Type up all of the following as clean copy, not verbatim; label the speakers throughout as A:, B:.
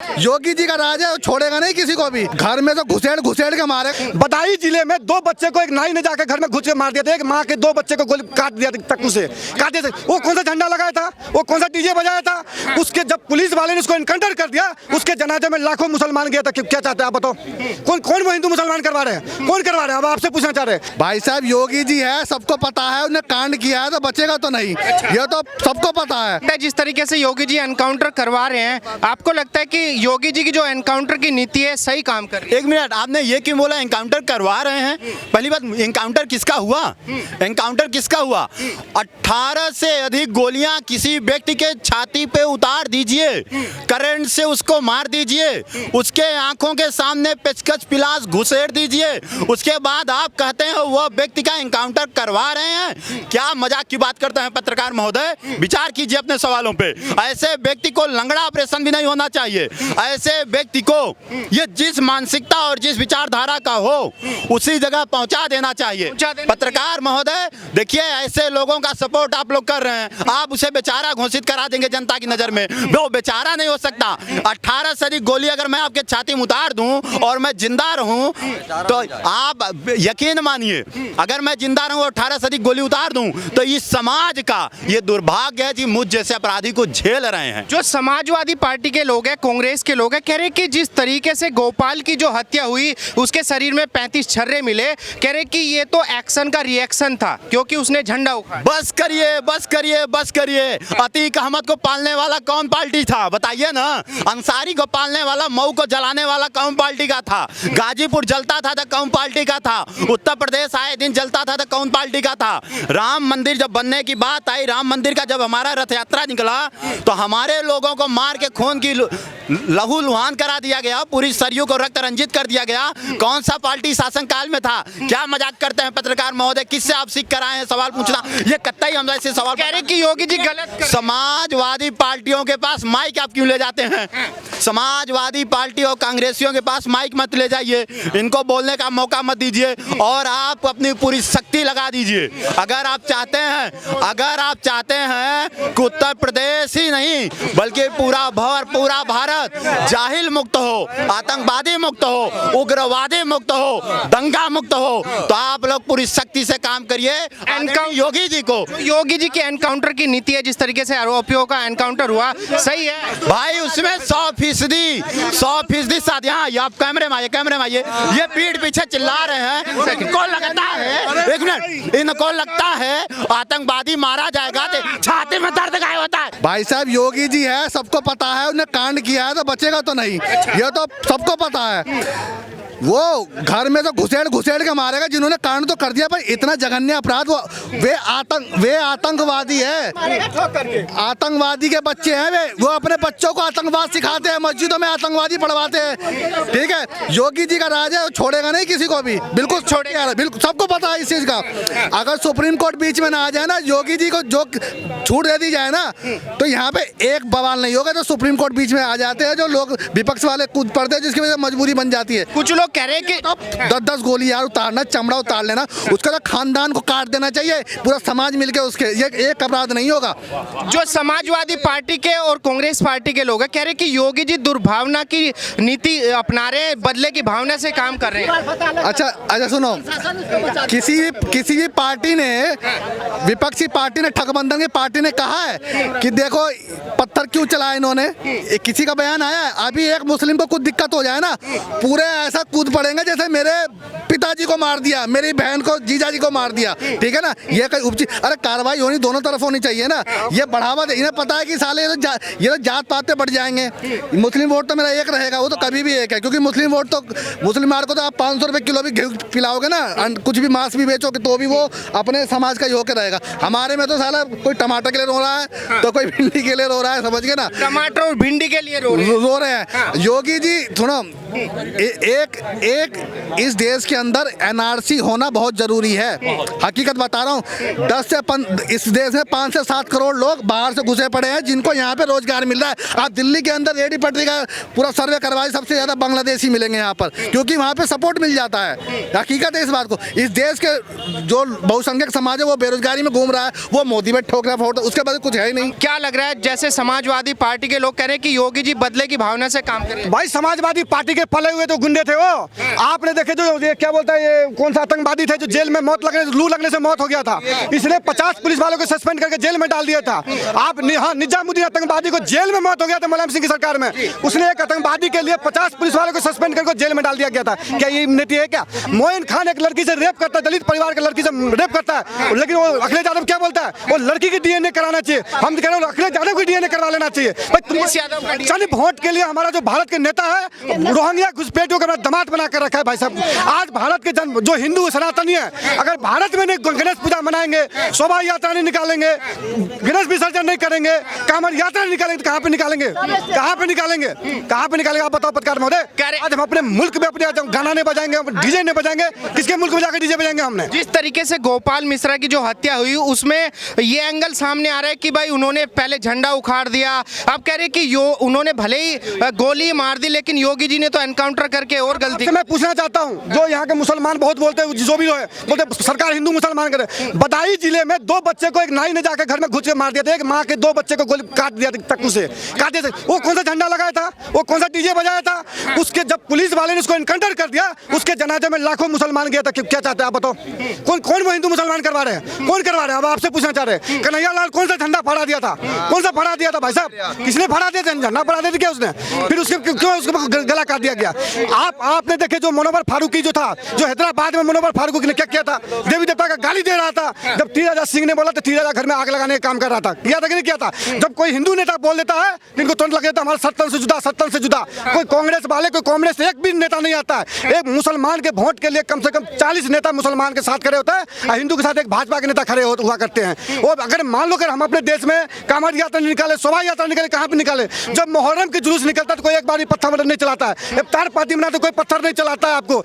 A: योगी जी का राज है, वो छोड़ेगा नहीं किसी को भी। घर में तो घुसेड़ के मारे।
B: बदायूं जिले में 2 बच्चे को एक नाई ने जाकर घर में घुस के मार दिया था। एक माँ के 2 बच्चे को गोली काट दिया चाकू से, काट दिया। वो कौन सा झंडा लगाया था, वो कौन सा डीजे बजाया था? उसके जब पुलिस वाले ने उसको एनकाउंटर कर दिया, उसके जनाजे में लाखों मुसलमान गया था। क्या चाहते हैं आप बताओ? कौन वो हिंदू मुसलमान करवा रहे हैं? कौन करवा रहे हैं? अब आपसे पूछना चाह रहे हैं।
A: भाई साहब, योगी जी है, सबको पता है, उन्हें कांड किया है तो बचेगा तो नहीं, ये तो सबको पता है।
C: जिस तरीके से योगी जी एनकाउंटर करवा रहे हैं, आपको लगता है कि योगी जी की जो एनकाउंटर की नीति है सही काम कर रही है?
D: एक मिनट, आपने ये क्यों बोला एनकाउंटर करवा रहे हैं? पहली बात, एनकाउंटर किसका हुआ? एनकाउंटर किसका हुआ? 18 से अधिक गोलियां किसी व्यक्ति के छाती पे उतार दीजिए, करंट से उसको मार दीजिए, उसके आंखों के सामने पेचकस पिलास घुसेड़ दीजिए, उसके बाद आप कहते हैं वो व्यक्ति का एनकाउंटर करवा रहे हैं? क्या मजाक की बात करते हैं पत्रकार महोदय? विचार कीजिए अपने सवालों पे। ऐसे व्यक्ति को लंगड़ा ऑपरेशन भी नहीं होना चाहिए। ऐसे व्यक्ति को ये जिस मानसिकता और जिस विचारधारा का हो उसी जगह पहुंचा देना चाहिए। पत्रकार महोदय, देखिए, ऐसे लोगों का सपोर्ट आप लोग कर रहे हैं। आप उसे बेचारा घोषित करा देंगे जनता की नजर में। वो बेचारा नहीं हो सकता। 18 से अधिक गोली अगर मैं आपके छाती में उतार दूं और मैं जिंदा रहूं तो आप यकीन मानिए, अगर मैं जिंदा रहूं और 18 से अधिक गोली उतार दूं तो इस समाज का ये दुर्भाग्य है जी, मुझ जैसे अपराधी को झेल रहे हैं।
C: जो समाजवादी पार्टी के लोग हैं, कांग्रेस के लोग हैं, कह रहे कि जिस तरीके से गोपाल की जो हत्या हुई, उसके शरीर में 35 छर्रे मिले, कह रहे कि ये तो एक्शन का रिएक्शन था क्योंकि उसने झंडा उखाड़ा।
D: बस करिए, बस करिए, बस करिए। अतीक अहमद को पालने वाला कौन पार्टी था बताइए ना? अंसारी को पालने वाला, मऊ को जलाने वाला कौन पार्टी का था? गाजीपुर जलता था तो कौन पार्टी का था? उत्तर प्रदेश आए दिन जलता था तो कौन पार्टी का था? राम मंदिर जब बनने की बात आई, राम मंदिर का जब हमारा रथ यात्रा निकला तो हमारे लोगों को मार के खून की लहू लुहान करा दिया गया, पूरी सरयू को रक्त रंजित कर दिया गया। कौन सा पार्टी शासन काल में था? क्या मजाक करते हैं पत्रकार महोदय? किससे आप सीख कर आए हैं सवाल पूछना? ये कतई हम ऐसे सवाल
C: कह रहे कि योगी जी गलत।
D: समाजवादी पार्टियों के पास माइक आप क्यों ले जाते हैं? समाजवादी पार्टी और कांग्रेसियों के पास माइक मत ले जाइए, इनको बोलने का मौका मत दीजिए और आप अपनी पूरी शक्ति लगा दीजिए। अगर आप चाहते हैं कि उत्तर प्रदेश ही नहीं बल्कि पूरा भारत जाहिल मुक्त हो, आतंकवादी मुक्त हो, उग्रवादी मुक्त हो, दंगा मुक्त हो, तो आप लोग पूरी शक्ति से काम करिए। योगी जी की एनकाउंटर की नीति है, जिस तरीके से आरोपियों का एनकाउंटर हुआ, सही है भाई? उसमें 100% साथ। यहाँ आप कैमरे में आइए, ये पीठ पीछे चिल्ला रहे हैं। इनको लगता है, एक मिनट, इनको लगता है आतंकवादी मारा जाएगा तो छाती में दर्द गायब होता है।
A: भाई साहब, योगी जी है, सबको पता है, उन्हें कांड किया है तो बचेगा तो नहीं, ये तो सबको पता है। वो घर में तो घुसेड़ के मारेगा जिन्होंने कांड तो कर दिया। भाई इतना जघन्य अपराध, वे आतंकवादी है, आतंकवादी के बच्चे हैं। वो अपने बच्चों को आतंकवाद सिखाते हैं, मस्जिदों में आतंकवादी पढ़वाते हैं। ठीक है, योगी जी का राज है, वो छोड़ेगा नहीं किसी को भी, बिल्कुल छोड़ेगा, बिल्कुल सबको पता है इस चीज का। अगर सुप्रीम कोर्ट बीच में ना आ जाए ना, योगी जी को जो छूट दे दी जाए ना, तो यहाँ पे एक बवाल नहीं होगा। तो सुप्रीम कोर्ट बीच में आ जाते हैं जो लोग विपक्ष वाले कूद पड़ते हैं, जिसकी वजह से मजबूरी बन जाती है।
C: कुछ लोग कह रहे हैं कि
A: 10-10 गोली यार उतारना, चमड़ा उतार लेना, उसका तो खानदान को काट देना चाहिए, पूरा समाज मिलके उसके, ये एक अपराध नहीं होगा।
C: जो समाजवादी पार्टी के और कांग्रेस पार्टी के लोग हैं, कह रहे कि योगी जी दुर्भावना की नीति अपना रहे हैं, बदले की भावना से काम कर रहे हैं।
A: अच्छा सुनो, किसी भी पार्टी ने, विपक्षी पार्टी ने, ठगबंधन की पार्टी ने कहा है कि देखो पत्थर क्यों चलाया इन्होंने, किसी का बयान आया है? अभी एक मुस्लिम को कुछ दिक्कत हो जाए ना, पूरे ऐसा कूद पड़ेंगे जैसे मेरे पिताजी को मार दिया, मेरी बहन को, जीजा जी को मार दिया। ठीक है ना, ये अरे कार्रवाई होनी दोनों तरफ होनी चाहिए ना। ये बढ़ावा दे, इन्हें पता है कि साले ये तो जात पात पे बढ़ जाएंगे। मुस्लिम वोट तो मेरा एक रहेगा, वो तो कभी भी एक है, क्योंकि मुस्लिम वोट तो, मुस्लिम को तो आप 500 रुपये किलो भी घी पिलाओगे ना, कुछ भी मांस भी बेचोगे तो भी वो अपने समाज का ही होकर रहेगा। हमारे में तो साला कोई टमाटर के लिए रो रहा है तो कोई भिंडी के लिए रो रहा है, समझ गए ना?
C: टमाटर और भिंडी के लिए रो रहे हैं।
A: योगी जी सुनो, एक इस देश के अंदर एनआरसी होना बहुत जरूरी है। हकीकत बता रहा हूँ, इस देश में 5 से 7 करोड़ लोग बाहर से घुसे पड़े हैं जिनको यहाँ पे रोजगार मिल रहा है। आप दिल्ली के अंदर रेडी पटरी का पूरा सर्वे करवाए, सबसे ज्यादा बांग्लादेशी मिलेंगे यहाँ पर, क्योंकि वहाँ पे सपोर्ट मिल जाता है। हकीकत है इस बात को। इस देश के जो बहुसंख्यक समाज है वो बेरोजगारी में घूम रहा है, वो मोदी पे ठोक रहा है फोटो, उसके बाद कुछ है ही नहीं।
C: क्या लग रहा है, जैसे समाजवादी पार्टी के लोग कह रहे हैं कि योगी जी बदले की भावना से काम करें?
B: भाई समाजवादी पार्टी के पले हुए तो गुंडे थे वो। आपने देखे जो ये क्या बोलता है, ये कौन सा आतंकवादी थे जो जेल में लू लगने से मौत हो गया था, इसने 50 पुलिस वालों को सस्पेंड करके जेल में डाल दिया था। आप निजामुद्दीन आतंकवादी को जेल में मौत हो गया था मुलायम सिंह की सरकार में, उसने एक आतंकवादी के लिए 50 पुलिस वालों को सस्पेंड करके जेल में डाल दिया गया था। क्या ये नीति है क्या? मोइन खान एक लड़की से रेप करता है, दलित परिवार के लड़की से रेप करता है, लेकिन वो अखिलेश यादव क्या बोलता है, वो लड़की की डीएनए कराना चाहिए। हम कह रहे हैं अखिलेश यादव की डीएनए करवा लेना चाहिए। चल वोट के लिए हमारा जो भारत के नेता है रोहिंग्या घुसपैठियों का दमाद बना कर रखा है। भाई साहब, आज भारत के जन जो हिंदू सनातनी है, अगर भारत में नहीं गणेश पूजा मनाएंगे, शोभा यात्रा नहीं निकालेंगे, गणेश विसर्जन नहीं करेंगे, कांवड़ यात्रा नहीं निकालेंगे, तो कहाँ पे निकालेंगे? कहाँ पे निकालेंगे? कहाँ पे निकालेंगे? आप बताओ पत्रकार महोदय। आज हम अपने मुल्क में अपने गाना नहीं बजाएंगे, डीजे नहीं बजाएंगे, किसके मुल्क में जाकर डीजे बजाएंगे? हमने
C: जिस तरीके से गोपाल मिश्रा की जो हत्या हुई उसमें ये एंगल सामने आ रहा है कि भाई उन्होंने पहले झंडा उखाड़ दिया। आप कह रहे हैं कि उन्होंने भले ही गोली मार दी, लेकिन योगी जी ने तो एनकाउंटर करके और गलती।
B: मैं पूछना चाहता हूँ, जो यहाँ के मुसलमान बहुत बोलते हैं, जो भी बोलते सरकार हिंदू मुसलमान करे, बदायूं जिले में 2 बच्चे को एक नाई ने जाकर घर में घुस के मार दिया था। एक माँ के 2 बच्चे को गोली काट दिया चाकू से, काट दिया। वो कौन सा झंडा लगाया था? वो कौन सा डीजे बजाया था? उसके जब पुलिस वाले ने उसको एनकाउंटर कर दिया, उसके जनाजे में लाखों मुसलमान गया था। क्या चाहते हैं आप बताओ? कौन वो हिंदू मुसलमान करवा रहे हैं? कौन करवा रहे हैं? अब आपसे पूछना चाह रहे हैं, कन्हैया लाल कौन सा झंडा फहरा दिया था? कौन सा फहरा दिया था भाई साहब? किसने फहरा दिया था? झंडा फहरा दिया था क्या उसने? फिर उसके क्यों उसको गला काट दिया गया? आपने देखे जो मनोवर फारूकी जो था, जो हैदराबाद में मनोवर फारूकी ने क्या किया था? देवी देवता का गाली दे रहा था। जब तीराजा सिंह ने बोला तो तीराजा घर में आग लगाने का काम कर रहा था। किया था कि नहीं किया था? जब कोई हिंदू नेता बोल देता है इनको तुरंत लग जाता है हमारा सत्तन से जुदा, सत्तन से जुदा। कोई कांग्रेस वाले, कोई कांग्रेस से एक भी नेता नहीं आता है। एक मुसलमान के वोट के लिए कम से कम 40 नेता मुसलमान के साथ खड़े होता है, और हिंदू के साथ एक भाजपा के नेता खड़े हुआ करते हैं। और अगर मान लो कि हम अपने देश में कांवड़ यात्रा निकाले, शोभा यात्रा निकाले, कहाँ पे निकाले? जब मुहर्रम के जुलूस निकलता है तो कोई एक बार भी पत्थर नहीं चलाता है। इफ्तार पार्टी में तो कोई पत्थर नहीं चलाता है। आपको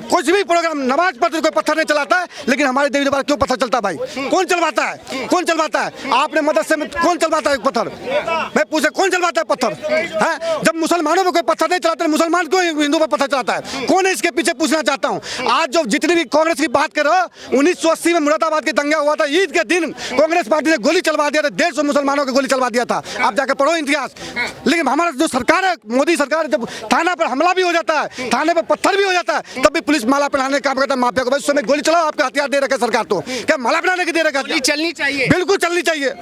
B: कुछ भी प्रोग्राम नमाज पढ़ते कोई पत्थर नहीं चलाता है, लेकिन हमारे देवी देवता क्यों पत्थर चलता भाई? कौन चलवाता है? कौन चलवाता है? आपने मदरसे में कौन चलवाता है पत्थर? मैं पूछे कौन चलवाता है पत्थर? है जब मुसलमानों में कोई पत्थर नहीं चलाते, मुसलमान क्यों हिंदू पर पत्थर चलाता है? कौन है इसके पीछे? पूछना चाहता हूँ। आज जो जितनी भी कांग्रेस की बात कर रहे हो, 1980 में मुरादाबाद के दंगा हुआ था, ईद के दिन कांग्रेस पार्टी ने गोली चलवा दिया था, 150 मुसलमानों को गोली चलवा दिया था। आप जाकर पढ़ो इतिहास। लेकिन हमारा जो सरकार है, मोदी सरकार, जब थाना पर हमला भी हो जाता है, थाने पर पत्थर भी हो जाता है, तब भी पुलिस माला पहनाने का काम करता है माफिया को। भाई समय गोली चलाओ, आपका हथियार दे रखा है सरकार, तो क्या माला पहनाने की दे रखा है?
C: चलनी चाहिए,
B: बिल्कुल चलनी चाहिए,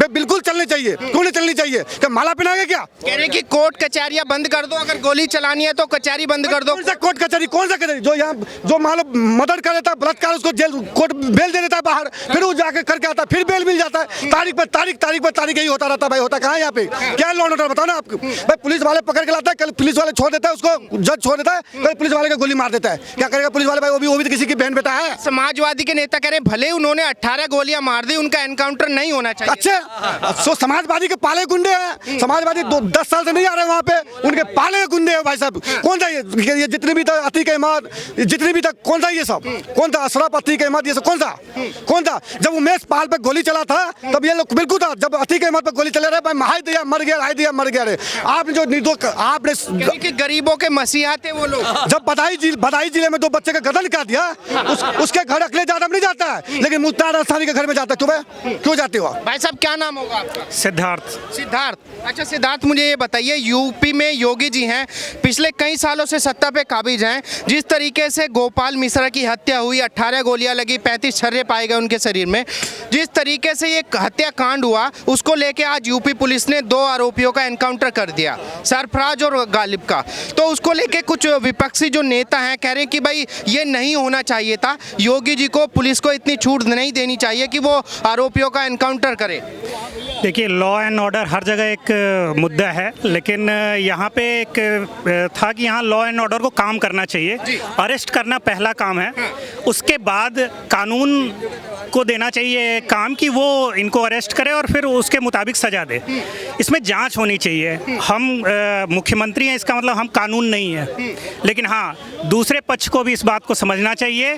B: बिल्कुल चलनी चाहिए। क्यों नहीं चलनी चाहिए? क्या माला पहनाएंगे क्या?
C: कह रहे कि कोर्ट कचहरियां बंद कर दो, अगर गोली चलानी है तो कचहरी बंद कर दो।
B: कौन सा कोर्ट कचहरी? कौन सा कचहरी? जो यहाँ जो मान लो मर्डर कर देता है, बलात्कार, उसको जेल कोर्ट बेल दे देता है बाहर, फिर वो जाकर करके आता है, फिर बेल मिल जाता है। तारीख पर तारीख, तारीख पर तारीख, यही होता रहता है भाई। होता कहाँ है यहाँ पे? क्या लॉ एंड ऑर्डर बताओ ना आपको भाई। पुलिस वाले पकड़ के लाता है, कल पुलिस वाले छोड़ देता है उसको, जज छोड़ देता है, कल पुलिस वाले को गोली मार देता है। क्या करेगा पुलिस वाले भाई? वो भी तो किसी की बहन बेटा है।
C: समाजवादी के नेता कह रहे हैं भले उन्होंने 18 गोलियां मार दी, उनका एनकाउंटर नहीं होना चाहिए।
B: अच्छा, सो समाजवादी के पाले गुंडे हैं। समाजवादी 10 साल से नहीं आ रहे वहाँ पे, उनके पाले गुंडे हैं भाई साहब। कौन सा ये जितने भी था अतीक अहमद, जितने भी था, कौन सा ये सब? कौन था अशरफ, अतीक अहमद, ये सब कौन था? जब उमेश पाल पे गोली चला था तब ये लोग बिल्कुल था। जब अतीक अहमद पे गोली चला रहे भाई, हाय दिया मर गया, हाय दिया मर गया रे। आपने जो निर्दोष, आपने
C: गरीबों के मसीहा थे वो लोग।
B: जब बदायूं जिले में 2 बच्चे का गर्दन काट दिया, उसके घर अखिलेश यादव नहीं जाता है, लेकिन मुख्तार अंसारी के घर में जाता है। तुम्हें क्यों जाते हो?
C: भाई साहब क्या नाम होगा आपका?
E: सिद्धार्थ।
C: अच्छा सिद्धार्थ, मुझे ये बताइए, यूपी में योगी जी हैं, पिछले कई सालों से सत्ता पे काबिज हैं। जिस तरीके से गोपाल मिश्रा की हत्या हुई, 18 गोलियां लगी, 35 छर्रे पाए गए उनके शरीर में, जिस तरीके से ये हत्याकांड हुआ, उसको लेके आज यूपी पुलिस ने 2 आरोपियों का एनकाउंटर कर दिया, सरफराज और गालिब का। तो उसको लेके कुछ विपक्षी जो नेता हैं कह रहे हैं कि भाई ये नहीं होना चाहिए था, योगी जी को, पुलिस को इतनी छूट नहीं देनी चाहिए कि वो आरोपियों का एनकाउंटर करे।
E: देखिए, लॉ एंड ऑर्डर हर जगह एक मुद्दा है, लेकिन यहाँ पे एक था कि यहाँ लॉ एंड ऑर्डर को काम करना चाहिए। अरेस्ट करना पहला काम है, उसके बाद कानून को देना चाहिए काम कि वो इनको अरेस्ट करे और फिर उसके मुताबिक सजा दे। इसमें जांच होनी चाहिए। हम मुख्यमंत्री हैं, इसका मतलब हम कानून नहीं है, लेकिन हाँ, दूसरे पक्ष को भी इस बात को समझना चाहिए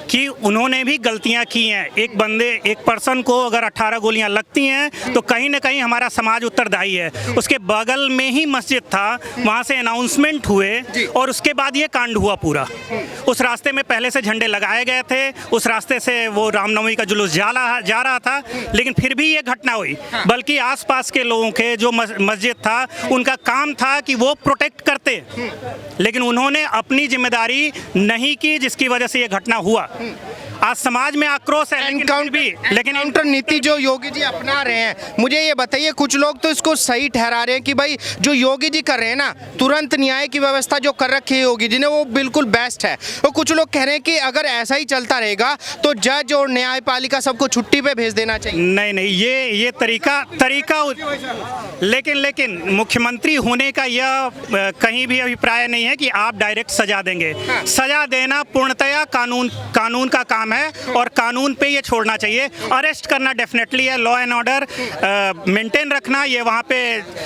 E: कि उन्होंने भी गलतियां की हैं। एक पर्सन को अगर 18 गोलियां लगती हैं तो कहीं ना कहीं हमारा समाज उत्तरदायी है। उसके बगल में ही मस्जिद था, वहाँ से अनाउंसमेंट हुए और उसके बाद ये कांड हुआ पूरा। उस रास्ते में पहले से झंडे लगाए गए थे, उस रास्ते से वो रामनवमी का जुलूस जा रहा था, लेकिन फिर भी ये घटना हुई। बल्कि आसपास के लोगों के जो मस्जिद था, उनका काम था कि वो प्रोटेक्ट करते, लेकिन उन्होंने अपनी जिम्मेदारी नहीं की, जिसकी वजह से ये घटना हुआ। आज समाज में आक्रोश है, लेकिन
C: काउंटर नीति जो योगी जी अपना रहे हैं, मुझे ये बताइए, कुछ लोग तो इसको सही ठहरा रहे हैं कि भाई जो योगी जी कर रहे हैं ना, तुरंत न्याय की व्यवस्था जो कर रखी है योगी जी ने, वो बिल्कुल बेस्ट है। और कुछ लोग कह रहे हैं कि अगर ऐसा ही चलता रहेगा तो जज और न्यायपालिका सबको छुट्टी पे भेज देना चाहिए।
E: नहीं, ये तरीका लेकिन मुख्यमंत्री होने का यह कहीं भी अभिप्राय नहीं है कि आप डायरेक्ट सजा देंगे। सजा देना पूर्णतया कानून का काम है और कानून पे ये छोड़ना चाहिए। अरेस्ट करना डेफिनेटली है, लॉ एंड ऑर्डर मेंटेन रखना। ये वहाँ पे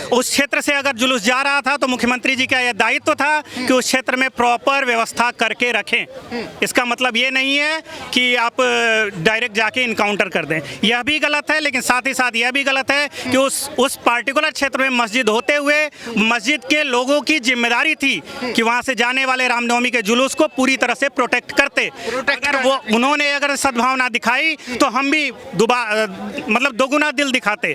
E: उस क्षेत्र से अगर जुलूस जा रहा था तो मुख्यमंत्री जी का यह दायित्व था कि उस क्षेत्र में प्रॉपर व्यवस्था करके रखें। इसका मतलब ये नहीं है कि आप डायरेक्ट जाके इनकाउंटर कर दें, यह भी गलत है। लेकिन साथ ही साथ यह भी गलत है कि उस पार्टिकुलर क्षेत्र में मस्जिद होते हुए मस्जिद के लोगों की जिम्मेदारी थी कि वहाँ से जाने वाले रामनवमी के जुलूस को पूरी तरह से प्रोटेक्ट करते। उन्होंने अगर सद्भावना दिखाई तो हम भी दोगुना दिल दिखाते।